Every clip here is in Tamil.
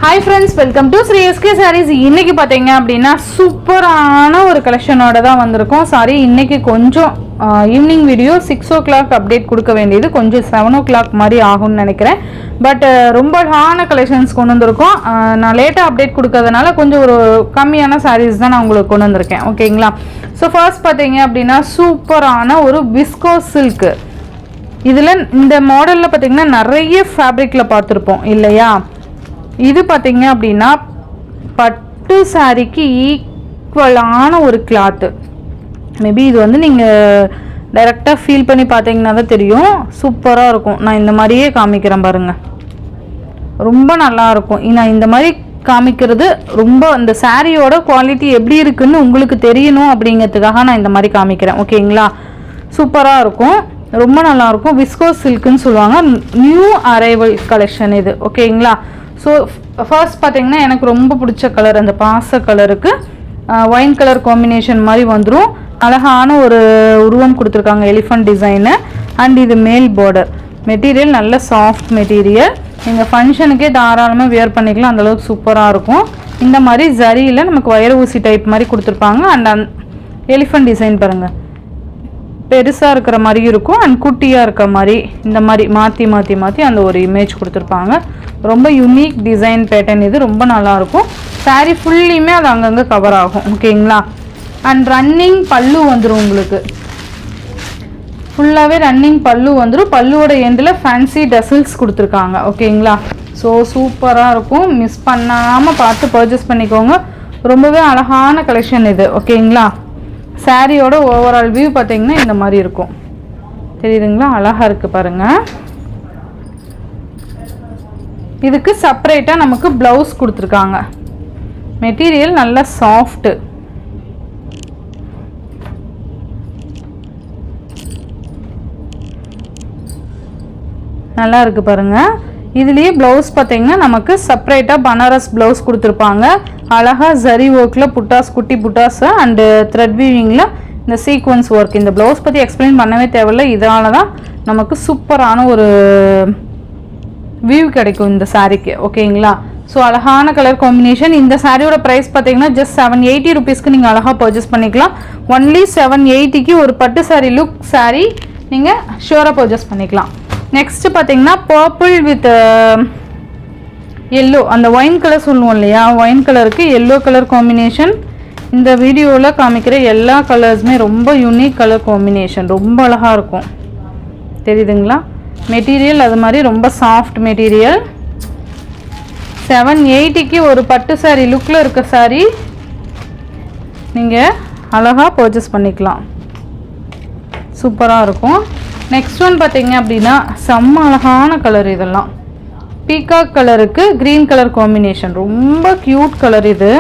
Hi friends, welcome to Sri SK Sarees. இன்னைக்கு பாத்தீங்க அப்படினா சூப்பரான ஒரு கலெக்ஷனோட தான் வந்திருக்கோம். சாரி இன்னைக்கு கொஞ்சம் ஈவினிங் வீடியோ 6 o'clock அப்டேட் கொடுக்க வேண்டியது கொஞ்சம் 7 o'clock மாதிரி ஆகும்னு நினைக்கிறேன். பட் ரொம்ப ஹான கலெக்ஷன்ஸ் கொண்டு வந்திருக்கோம். நான் லேட்டா அப்டேட் கொடுக்கிறதுனால கொஞ்சம் ஒரு கம்மியான sarees தான் நான் உங்களுக்கு கொண்டு வந்திருக்கேன். ஓகேங்களா? ஸோ ஃபர்ஸ்ட் பாத்தீங்க அப்படினா சூப்பரான ஒரு விஸ்கோஸ் சில்க். இதுல இந்த மாடல்ல பாத்தீங்கன்னா நிறைய ஃபேப்ரிக்ல பார்த்துருப்போம் இல்லையா? இது பார்த்தீங்க அப்படின்னா பட்டு சாரிக்கு ஈக்குவலான ஒரு கிளாத்து. மேபி இது வந்து நீங்கள் டைரெக்டாக ஃபீல் பண்ணி பார்த்தீங்கன்னா தான் தெரியும். சூப்பராக இருக்கும். நான் இந்த மாதிரியே காமிக்கிறேன் பாருங்கள், ரொம்ப நல்லாயிருக்கும். நான் இந்த மாதிரி காமிக்கிறது ரொம்ப அந்த சாரியோட குவாலிட்டி எப்படி இருக்குன்னு உங்களுக்கு தெரியணும் அப்படிங்கிறதுக்காக நான் இந்த மாதிரி காமிக்கிறேன். ஓகேங்களா? சூப்பராக இருக்கும், ரொம்ப நல்லாயிருக்கும். விஸ்கோஸ் சில்க்குன்னு சொல்லுவாங்க. நியூ அரைவல் கலெக்ஷன் இது. ஓகேங்களா? ஸோ ஃபர்ஸ்ட் பார்த்தீங்கன்னா எனக்கு ரொம்ப பிடிச்ச கலர் அந்த பாச கலருக்கு ஒயின் கலர் காம்பினேஷன் மாதிரி வந்துடும். அழகான ஒரு உருவம் கொடுத்துருக்காங்க, எலிஃபண்ட் டிசைனு. அண்ட் இது மேல் பார்டர் மெட்டீரியல் நல்ல சாஃப்ட் மெட்டீரியல். நீங்கள் ஃபங்க்ஷனுக்கே தாராளமாக வியர் பண்ணிக்கலாம், அந்தளவுக்கு சூப்பராக இருக்கும். இந்த மாதிரி ஜரியில் நமக்கு வயர் ஊசி டைப் மாதிரி கொடுத்துருப்பாங்க. அண்ட் எலிஃபண்ட் டிசைன் பாருங்கள், பெருசாக இருக்கிற மாதிரி இருக்கும் அண்ட் குட்டியாக இருக்கிற மாதிரி இந்த மாதிரி மாற்றி மாற்றி மாற்றி அந்த ஒரு இமேஜ் கொடுத்துருப்பாங்க. ரொம்ப யூனிக் டிசைன் பேட்டர்ன் இது, ரொம்ப நல்லாயிருக்கும். சாரீ ஃபுல்லியுமே அது அங்கங்கே கவர் ஆகும். ஓகேங்களா? அண்ட் ரன்னிங் பல்லு வந்துடும் உங்களுக்கு, ஃபுல்லாகவே ரன்னிங் பல்லு வந்துடும். பல்லுவோட எண்டில் ஃபேன்சி டசில்ஸ் கொடுத்துருக்காங்க. ஓகேங்களா? ஸோ சூப்பராக இருக்கும், மிஸ் பண்ணாமல் பார்த்து பர்ச்சேஸ் பண்ணிக்கோங்க. ரொம்பவே அழகான கலெக்ஷன் இது. ஓகேங்களா? சாரியோட ஓவரால் வியூ பார்த்தீங்கன்னா இந்த மாதிரி இருக்கும். தெரியுதுங்களா? அழகாக இருக்குது பாருங்கள். இதுக்கு செப்பரேட்டாக நமக்கு ப்ளவுஸ் கொடுத்துருக்காங்க. மெட்டீரியல் நல்லா சாஃப்ட்டு, நல்லா இருக்குது பாருங்கள். இதுலேயே ப்ளவுஸ் பார்த்தீங்கன்னா நமக்கு செப்பரேட்டாக பனாரஸ் ப்ளவுஸ் கொடுத்துருப்பாங்க. அழகாக ஜரி ஒர்க்கில் புட்டாஸ், குட்டி புட்டாஸ் அண்டு த்ரெட் வீவிங்கில் இந்த சீக்வன்ஸ் ஒர்க். இந்த ப்ளவுஸ் பற்றி எக்ஸ்பிளைன் பண்ணவே தேவையில்லை. இதனால தான் நமக்கு சூப்பரான ஒரு வியூ கிடைக்கும் இந்த சாரீக்கு. ஓகேங்களா? ஸோ அழகான கலர் காம்பினேஷன். இந்த சாரியோட ப்ரைஸ் பார்த்தீங்கன்னா ஜஸ்ட் 780 ருபீஸ்க்கு நீங்கள் அழகாக பர்ச்சேஸ் பண்ணிக்கலாம். ஒன்லி 780க்கு ஒரு பட்டு சாரீ லுக் சாரீ நீங்கள் ஷூராக பர்ச்சேஸ் பண்ணிக்கலாம். நெக்ஸ்ட் பார்த்தீங்கன்னா பர்பிள் வித் எல்லோ, அந்த ஒயின் கலர் சொல்லுவோம் இல்லையா, ஒயின் கலருக்கு எல்லோ கலர் காம்பினேஷன். இந்த வீடியோவில் காமிக்கிற எல்லா கலர்ஸுமே ரொம்ப யூனிக் கலர் காம்பினேஷன், ரொம்ப அழகாக இருக்கும். தெரியுதுங்களா? மெட்டீரியல் அது மாதிரி ரொம்ப சாஃப்ட் மெட்டீரியல். 780க்கு ஒரு பட்டு சாரீ லுக்கில் இருக்க சாரீ நீங்கள் அழகாக பர்ச்சேஸ் பண்ணிக்கலாம். சூப்பராக இருக்கும். நெக்ஸ்ட் ஒன் பார்த்தீங்க அப்படின்னா செம்ம அழகான கலர். இதெல்லாம் பீகாக் கலருக்கு க்ரீன் கலர் காம்பினேஷன், ரொம்ப க்யூட் கலர். இது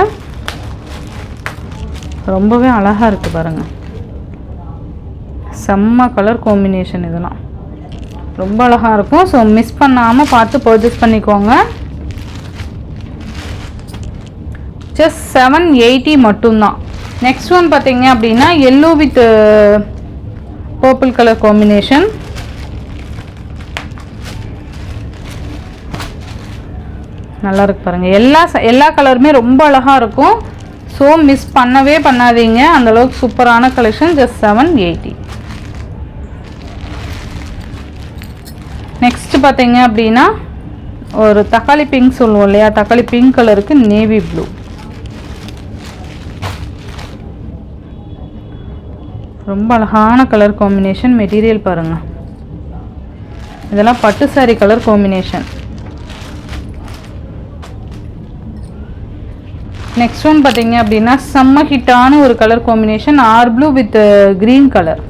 ரொம்பவே அழகாக இருக்குது பாருங்கள், செம்ம கலர் காம்பினேஷன். இதெல்லாம் ரொம்ப அழகாக இருக்கும். ஸோ மிஸ் பண்ணாமல் பார்த்து பர்ச்சேஸ் பண்ணிக்கோங்க. ஜஸ்ட் 780 மட்டும்தான். நெக்ஸ்ட் ஒன் பார்த்தீங்க அப்படின்னா yellow with purple colour combination. நல்லா இருக்கு பாருங்கள். எல்லா கலருமே ரொம்ப அழகாக இருக்கும். ஸோ மிஸ் பண்ணவே பண்ணாதீங்க, அந்தளவுக்கு சூப்பரான கலெக்ஷன். ஜஸ்ட் 780. நெக்ஸ்ட் பார்த்தீங்க அப்படின்னா ஒரு தக்காளி பிங்க் சொல்லுவோம் இல்லையா, தக்காளி பிங்க் கலருக்கு நேவி ப்ளூ. ரொம்ப அழகான கலர் காம்பினேஷன். மெட்டீரியல் பாருங்கள், இதெல்லாம் பட்டு sari colour combination. Next one பார்த்தீங்க அப்படின்னா செம்ம ஹிட்டான ஒரு colour combination, or blue with green colour.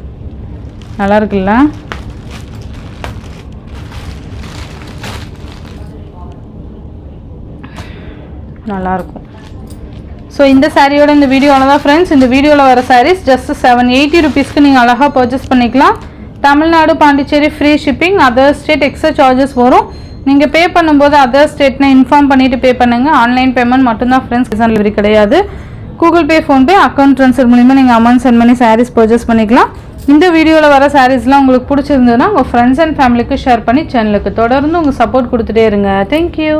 நல்லா இருக்குல்ல? நல்லாயிருக்கும். ஸோ இந்த சாரியோட இந்த வீடியோவில் தான் ஃப்ரெண்ட்ஸ், இந்த வீடியோவில் வர சாரீஸ் ஜஸ்ட் 780 ருபீஸ்க்கு நீங்கள் அழகாக பர்ச்சேஸ் பண்ணிக்கலாம். Tamil Nadu, Pondicherry free shipping. Other state extra charges வரும். நீங்கள் பே பண்ணும்போது அதர் ஸ்டேட்னு இன்ஃபார்ம் பண்ணிவிட்டு பே பண்ணுங்கள். ஆன்லைன் பேமெண்ட் மட்டும்தான் ஃப்ரெண்ட்ஸ், டெலிவரி கிடையாது. Google Pay, PhonePe, account transfer மூலிமா நீங்கள் அமௌண்ட் சென்ட் பண்ணி சாரீஸ் பர்ச்சேஸ் பண்ணிக்கலாம். இந்த வீடியோவில் வர சாரீஸ்லாம் உங்களுக்கு பிடிச்சிருந்ததுன்னா உங்கள் ஃப்ரெண்ட்ஸ் அண்ட் ஃபேமிலிக்கு ஷேர் பண்ணி சேனலுக்கு தொடர்ந்து உங்கள் சப்போர்ட் கொடுத்துட்டே இருங்க. தேங்க்யூ.